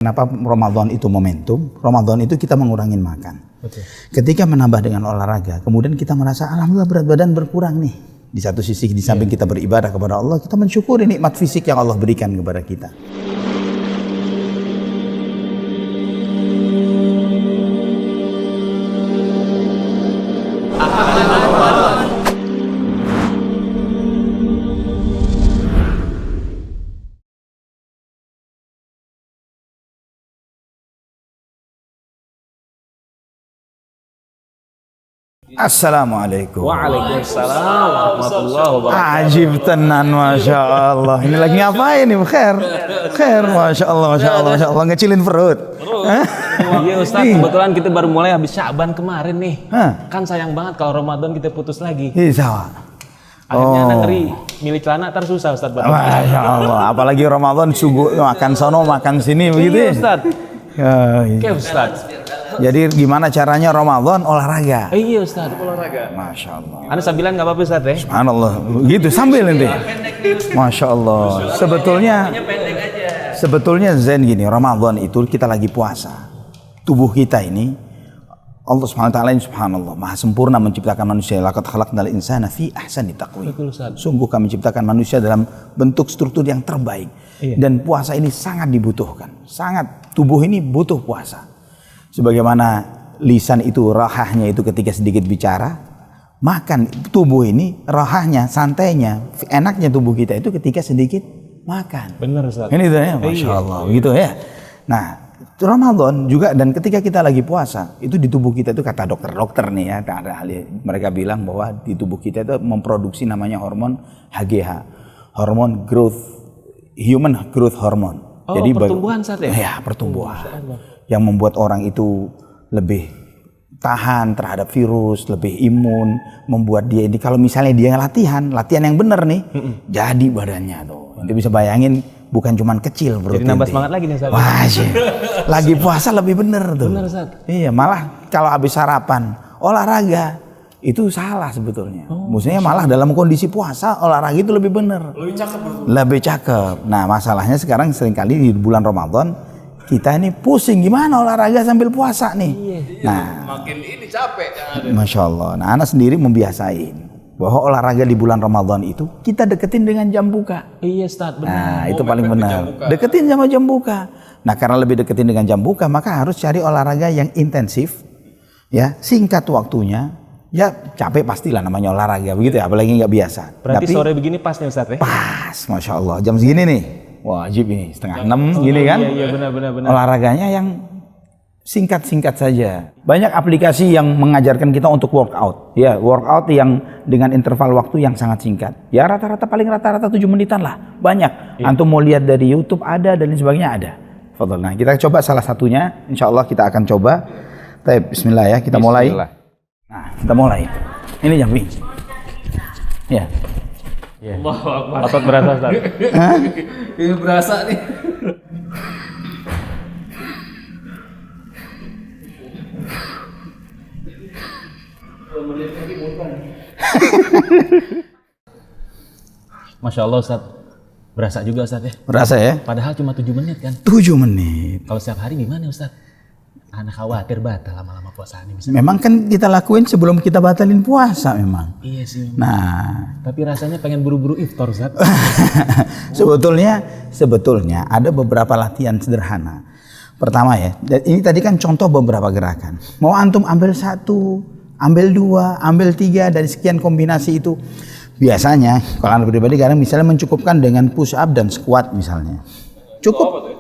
Kenapa Ramadan itu momentum? Ramadan itu kita mengurangin makan. Betul. Ketika menambah dengan olahraga, kemudian kita merasa alhamdulillah berat badan berkurang nih. Di satu sisi di samping kita beribadah kepada Allah, kita mensyukuri nikmat fisik yang Allah berikan kepada kita. Assalamualaikum. Waalaikumsalam warahmatullahi wabarakatuh. Ajib tenan, masya Allah. Ini lagi ngapain nih? Khair, masya Allah, masya Allah, masya Allah. Ngecilin perut. Iya Ustaz, kebetulan kita baru mulai habis Syaban kemarin nih. Hah? Kan sayang banget kalau Ramadan kita putus lagi. Iya, sama. Akhirnya anak ngeri milih celana tar susah Ustaz. Masya Allah. Apalagi Ramadan subuh makan sono makan sini begitu Iya ya. Ustaz. Ya, iya. Oke Ustaz. Jadi gimana caranya Ramadan olahraga? Iya Ustaz. Olahraga. Masya Allah. Anda sambilan nggak apa-apa Ustaz ya? Subhanallah. Gitu sambil nanti. Masya Allah. Sebetulnya zen gini. Ramadan itu kita lagi puasa. Tubuh kita ini Allah Subhanahu wa taala ini subhanallah maha sempurna menciptakan manusia. Laqad khalaqnal insana fi ahsani taqwim. Betul Ustaz. Sungguh kami menciptakan manusia dalam bentuk struktur yang terbaik. Iya. Dan puasa ini sangat dibutuhkan. Sangat tubuh ini butuh puasa. Sebagaimana lisan itu rahahnya itu ketika sedikit bicara, makan tubuh ini rahahnya, santainya, enaknya tubuh kita itu ketika sedikit makan. Bener Ustaz. Ini ya, masya Allah, gitu ya. Nah, Ramadan juga dan ketika kita lagi puasa itu di tubuh kita itu kata dokter nih ya, ada ahli mereka bilang bahwa di tubuh kita itu memproduksi namanya hormon HGH, hormon human growth hormone. Oh, jadi pertumbuhan saat ya? Ya, pertumbuhan. Yang membuat orang itu lebih tahan terhadap virus, lebih imun, membuat dia ini kalau misalnya dia latihan yang benar nih, jadi badannya tuh. Nanti bisa bayangin bukan cuman kecil perut. Jadi nambah semangat lagi nih Ustaz. Wah, lagi puasa lebih bener tuh. Bener Ustaz. Iya, malah kalau habis sarapan olahraga itu salah sebetulnya. Maksudnya malah dalam kondisi puasa olahraga itu lebih bener. Lebih cakep. Nah, masalahnya sekarang seringkali di bulan Ramadan kita ini pusing gimana olahraga sambil puasa nih. Nah, makin ini capek yang ada. Masya Allah. Nah, anak sendiri membiasain bahwa olahraga di bulan Ramadan itu kita deketin dengan jam buka. Iya Ustaz, benar. Nah, itu paling benar. Deketin sama jam buka. Nah, karena lebih deketin dengan jam buka, maka harus cari olahraga yang intensif, ya, singkat waktunya. Ya capek pastilah namanya olahraga begitu ya, apalagi nggak biasa. Berarti tapi sore begini pas nih Ustaz ya? Pas, Masya Allah. Jam segini nih, wajib ini 5:30 gini kan. Iya benar. Olahraganya yang singkat-singkat saja. Banyak aplikasi yang mengajarkan kita untuk workout. Ya, workout yang dengan interval waktu yang sangat singkat. Ya paling rata-rata 7 menitan lah. Banyak. Antum mau lihat dari YouTube ada dan lain sebagainya ada. Fadhol. Nah, kita coba salah satunya. Insya Allah kita akan coba. Bismillah ya, kita mulai. Nah, kita mulai. Ini Jambi. Ya. Iya. Otot berasa Ustaz. Ini berasa nih. Masya Allah Ustaz. Berasa juga Ustaz ya? Berasa ya? Padahal cuma 7 menit kan? 7 menit. Kalau setiap hari gimana Ustaz? Anak khawatir batal lama-lama puasa ini. Memang kan kita lakuin sebelum kita batalin puasa memang. Iya sih. Nah, tapi rasanya pengen buru-buru iftar Ustaz. sebetulnya ada beberapa latihan sederhana. Pertama ya, ini tadi kan contoh beberapa gerakan. Mau antum ambil 1, ambil 2, ambil 3 dari sekian kombinasi itu. Biasanya kalau anda pribadi kadang misalnya mencukupkan dengan push up dan squat misalnya. Cukup.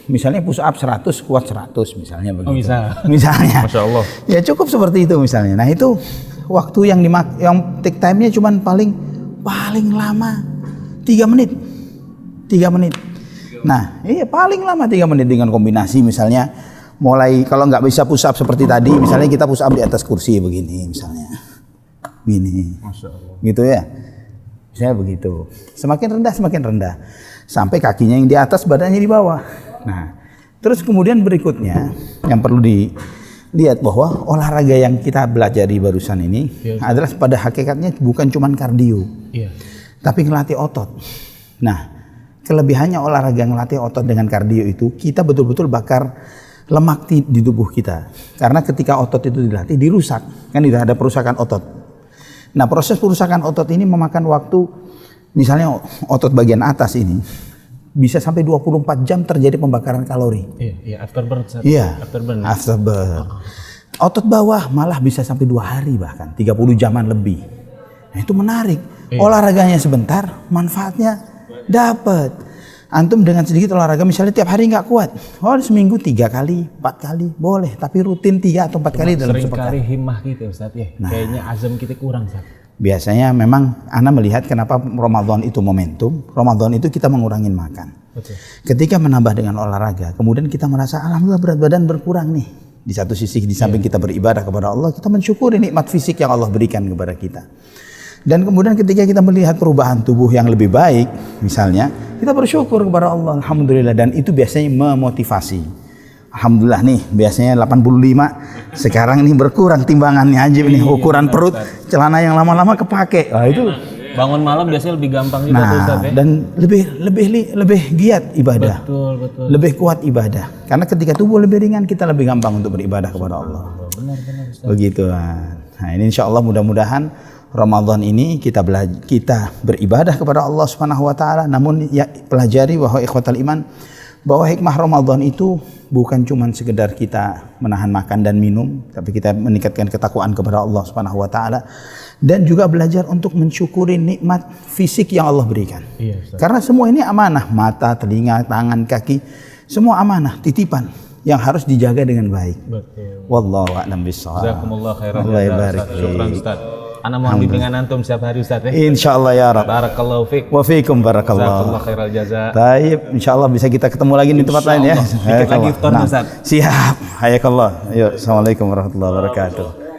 Misalnya push up 100, squat 100 misalnya begitu. Oh, misalnya. Masya Allah. Ya cukup seperti itu misalnya. Nah, itu waktu yang take time-nya cuman paling lama 3 menit. 3 menit. Nah, iya paling lama 3 menit dengan kombinasi misalnya mulai kalau nggak bisa push up seperti tadi, misalnya kita push up di atas kursi begini misalnya. Gini. Masya Allah. Gitu ya. Misalnya begitu. Semakin rendah sampai kakinya yang di atas, badannya di bawah. Nah, terus kemudian berikutnya yang perlu dilihat bahwa olahraga yang kita belajar di barusan ini adalah pada hakikatnya bukan cuma kardio, tapi ngelatih otot. Nah, kelebihannya olahraga ngelatih otot dengan kardio itu, kita betul-betul bakar lemak di tubuh kita. Karena ketika otot itu dilatih, dirusak. Kan itu ada perusakan otot. Nah, proses perusakan otot ini memakan waktu, misalnya otot bagian atas ini, bisa sampai 24 jam terjadi pembakaran kalori. Iya, afterburn. Iya, Afterburn. afterburn. Otot bawah malah bisa sampai 2 hari bahkan, 30 jaman lebih. Nah, itu menarik. Olahraganya sebentar, manfaatnya dapat. Antum dengan sedikit olahraga, misalnya tiap hari nggak kuat, seminggu 3 kali, 4 kali boleh, tapi rutin 3 atau 4 kali dalam Sering sepekan. kali himmah gitu Ustaz ya. Kayaknya azam kita kurang Ustaz. Biasanya memang Ana melihat kenapa Ramadan itu momentum. Ramadan itu kita mengurangin makan. Betul. Ketika menambah dengan olahraga, kemudian kita merasa alhamdulillah berat badan berkurang nih. Di satu sisi di samping kita beribadah kepada Allah, kita mensyukuri nikmat fisik yang Allah berikan kepada kita. Dan kemudian ketika kita melihat perubahan tubuh yang lebih baik, misalnya, kita bersyukur kepada Allah, alhamdulillah, dan itu biasanya memotivasi. Alhamdulillah nih, biasanya 85, sekarang ini berkurang timbangannya aja nih, ukuran perut, celana yang lama-lama kepake. Nah, itu Bangun malam biasanya lebih gampang juga tuh Ustaz ya. dan lebih giat ibadah. Betul. Lebih kuat ibadah. Karena ketika tubuh lebih ringan, kita lebih gampang untuk beribadah kepada Allah. Benar Ustaz. Begitu. Nah, ini insya Allah mudah-mudahan Ramadan ini kita beribadah kepada Allah Subhanahu wa taala, namun ya pelajari bahwa ikhwatal iman, bahwa hikmah Ramadan itu bukan cuma sekedar kita menahan makan dan minum, tapi kita meningkatkan ketakwaan kepada Allah Subhanahu wa taala dan juga belajar untuk mensyukuri nikmat fisik yang Allah berikan. Iya, Ustaz. Karena semua ini amanah, mata, telinga, tangan, kaki, semua amanah, titipan yang harus dijaga dengan baik. Betul. Wallahu a'lam bishawab. Jazakumullah khairan Allah jazaa, barik Ustaz. Syukran Ustaz. Ana mohon bimbingan antum setiap hari Ustaz ya. Insyaallah ya Rabb. Barakallahu fiik. Wa fiikum barakallah. Jazakumullah khairal jazaa. Taib, insyaallah bisa kita ketemu lagi di tempat lain ya. Insyaallah. Dikit lagi iftar, Ustaz. Siap. Hayakallah. Ayo, assalamualaikum warahmatullahi wabarakatuh.